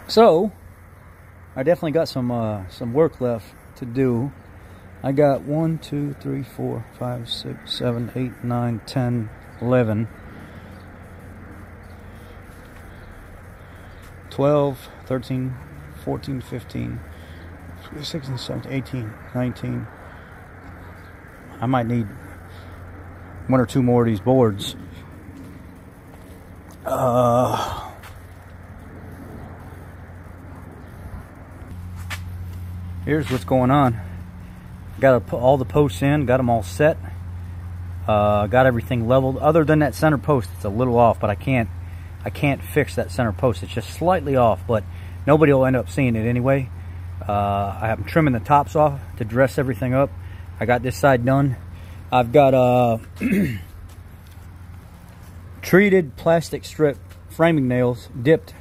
So I definitely got some work left to do. I got 1, 2, 3, 4, 5, 6, 7, 8, 9, 10, 11, 12, 13, 14, 15, 16, 17, 18, 19. I might need 1 or 2 more of these boards. Here's what's going on. Got all the posts in, got them all set. Got everything leveled. Other than that center post, it's a little off, but I can't fix that center post. It's just slightly off, but nobody will end up seeing it anyway. I'm trimming the tops off to dress everything up. I got this side done. I've got treated plastic strip framing nails dipped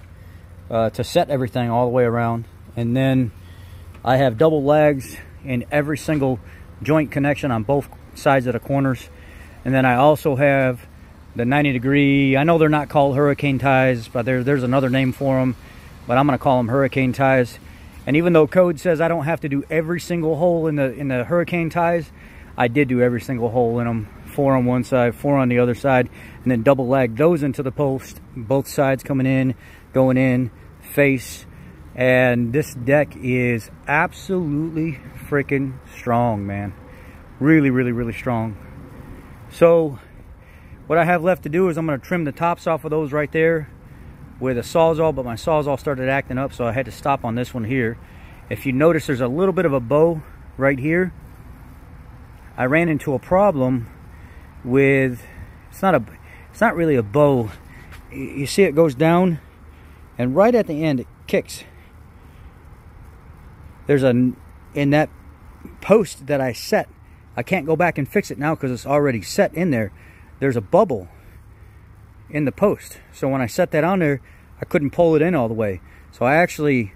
to set everything all the way around, and then I have double lags in every single joint connection on both sides of the corners. And then I also have the 90-degree, I know they're not called hurricane ties, but there's another name for them, but I'm going to call them hurricane ties. And even though code says I don't have to do every single hole in the hurricane ties, I did do every single hole in them. 4 on one side, 4 on the other side, and then double lag those into the post, both sides coming in, going in, face. And this deck is absolutely freaking strong, man. Really, really, really strong. So what I have left to do is I'm going to trim the tops off of those right there with a Sawzall, but my Sawzall started acting up, so I had to stop on this one here. If you notice, there's a little bit of a bow right here. I ran into a problem with, it's not really a bow. You see it goes down, and right at the end it kicks. There's in that post that I set, I can't go back and fix it now because it's already set in there. There's a bubble in the post. So when I set that on there, I couldn't pull it in all the way. So I actually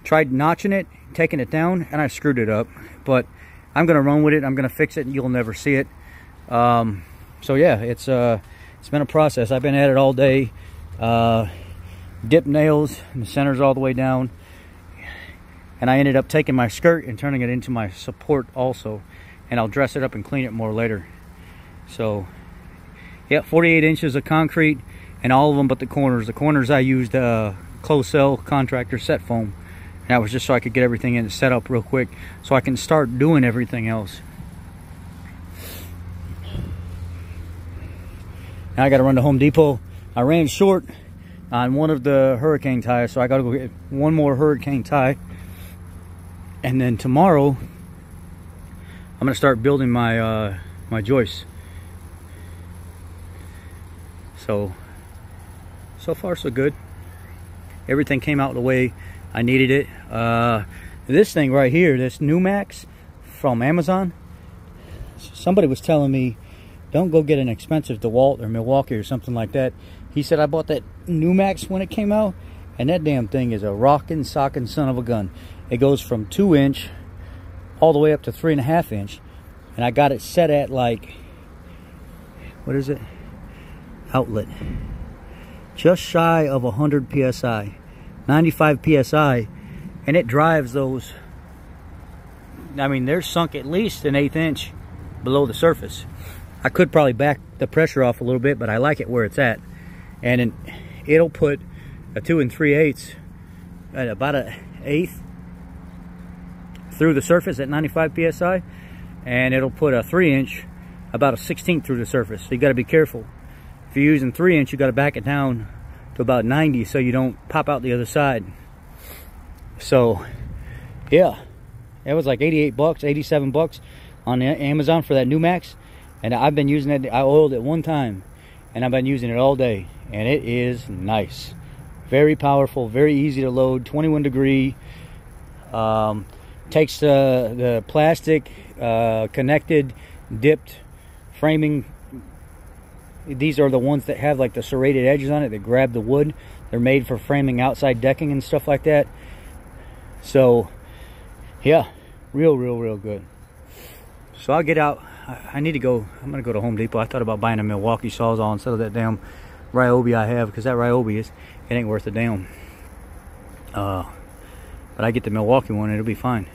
tried notching it, taking it down, and I screwed it up. But I'm gonna run with it. I'm gonna fix it, and you'll never see it. So yeah, it's been a process. I've been at it all day. Dip nails, and the center's all the way down. And I ended up taking my skirt and turning it into my support also. And I'll dress it up and clean it more later. So, yeah, 48 inches of concrete and all of them but the corners. The corners I used closed cell contractor set foam. And that was just so I could get everything in and set up real quick so I can start doing everything else. Now I got to run to Home Depot. I ran short on one of the hurricane ties, so I got to go get one more hurricane tie. And then tomorrow, I'm going to start building my my joists. So far so good. Everything came out the way I needed it. This thing right here, this Numax from Amazon, somebody was telling me, don't go get an expensive DeWalt or Milwaukee or something like that. He said, I bought that Numax when it came out, and that damn thing is a rockin' sockin' son of a gun. It goes from 2-inch all the way up to 3.5-inch. And I got it set at like, what is it? Outlet. Just shy of 100 PSI. 95 PSI. And it drives those. I mean, they're sunk at least an 1/8 inch below the surface. I could probably back the pressure off a little bit, but I like it where it's at. And it'll put a 2 3/8 at about an 1/8 through the surface at 95 PSI, and it'll put a 3-inch about a 1/16 through the surface. So you got to be careful. If you're using 3-inch, you got to back it down to about 90 so you don't pop out the other side. So yeah, it was like 88 bucks, 87 bucks on Amazon for that Numax, and I've been using it. I oiled it one time, and I've been using it all day, and it is nice. Very powerful, very easy to load. 21 degree. Takes the plastic connected dipped framing. These are the ones that have like the serrated edges on it that grab the wood. They're made for framing outside decking and stuff like that. So yeah, real good. So I'll get out. I need to go. I'm gonna go to Home Depot. I thought about buying a Milwaukee Sawzall instead of that damn Ryobi I have, because that Ryobi it ain't worth a damn. But I get the Milwaukee one, it'll be fine.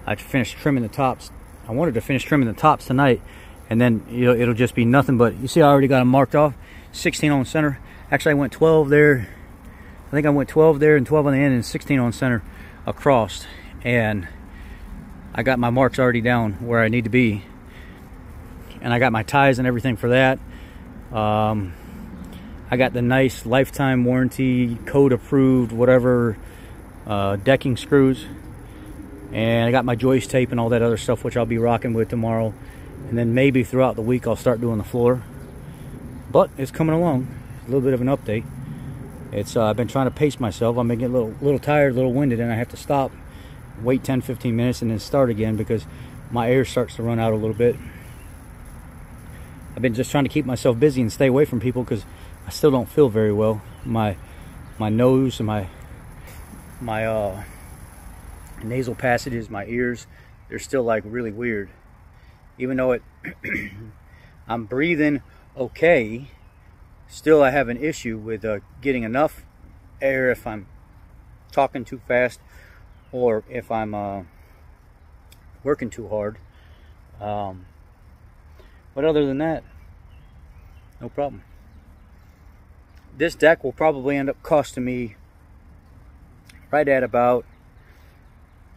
I finished trimming the tops. I wanted to finish trimming the tops tonight, and then it'll just be nothing but, you see I already got them marked off, 16 on center. Actually I went 12 there. I think I went 12 there and 12 on the end and 16 on center across. And I got my marks already down where I need to be. And I got my ties and everything for that. I got the nice lifetime warranty, code approved, whatever, decking screws. And I got my joist tape and all that other stuff, which I'll be rocking with tomorrow. And then maybe throughout the week I'll start doing the floor. But it's coming along. A little bit of an update. It's I've been trying to pace myself. I'm getting a little tired, a little winded, and I have to stop, wait 10-15 minutes, and then start again because my air starts to run out a little bit. I've been just trying to keep myself busy and stay away from people because I still don't feel very well. My nose and my nasal passages, my ears, they're still like really weird. Even though I'm breathing okay, still I have an issue with getting enough air if I'm talking too fast or if I'm working too hard. But other than that, no problem. This deck will probably end up costing me right at about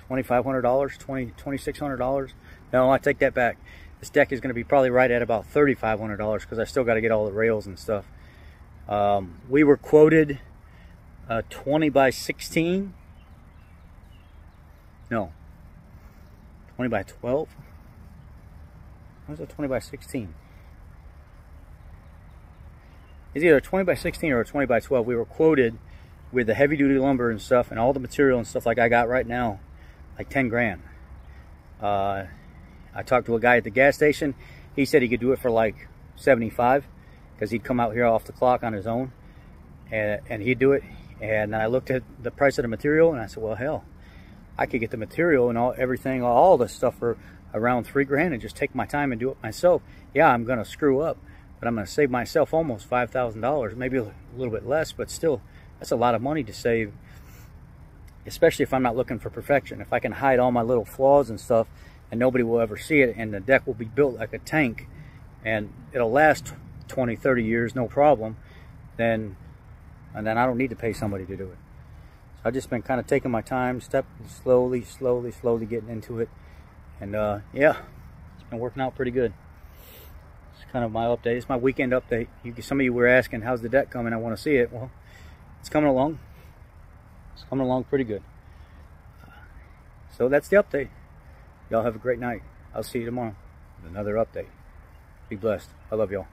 $2,500, $2,600. No, I take that back. This deck is going to be probably right at about $3,500 because I still got to get all the rails and stuff. We were quoted 20 by 16. No, 20 by 12. What was it, 20 by 16? It's either a 20 by 16 or a 20 by 12. We were quoted with the heavy duty lumber and stuff and all the material and stuff like I got right now, like 10 grand. I talked to a guy at the gas station. He said he could do it for like 75 because he'd come out here off the clock on his own and he'd do it. And then I looked at the price of the material and I said, well, hell, I could get the material and everything, all the stuff for around 3 grand and just take my time and do it myself. Yeah, I'm going to screw up, but I'm going to save myself almost $5,000, maybe a little bit less, but still, that's a lot of money to save, especially if I'm not looking for perfection. If I can hide all my little flaws and stuff and nobody will ever see it, and the deck will be built like a tank and it'll last 20, 30 years, no problem, then I don't need to pay somebody to do it. So I've just been kind of taking my time, slowly getting into it. And yeah, it's been working out pretty good. It's kind of my update. It's my weekend update. Some of you were asking, how's the deck coming? I want to see it. Well, it's coming along. It's coming along pretty good. So that's the update. Y'all have a great night. I'll see you tomorrow with another update. Be blessed. I love y'all.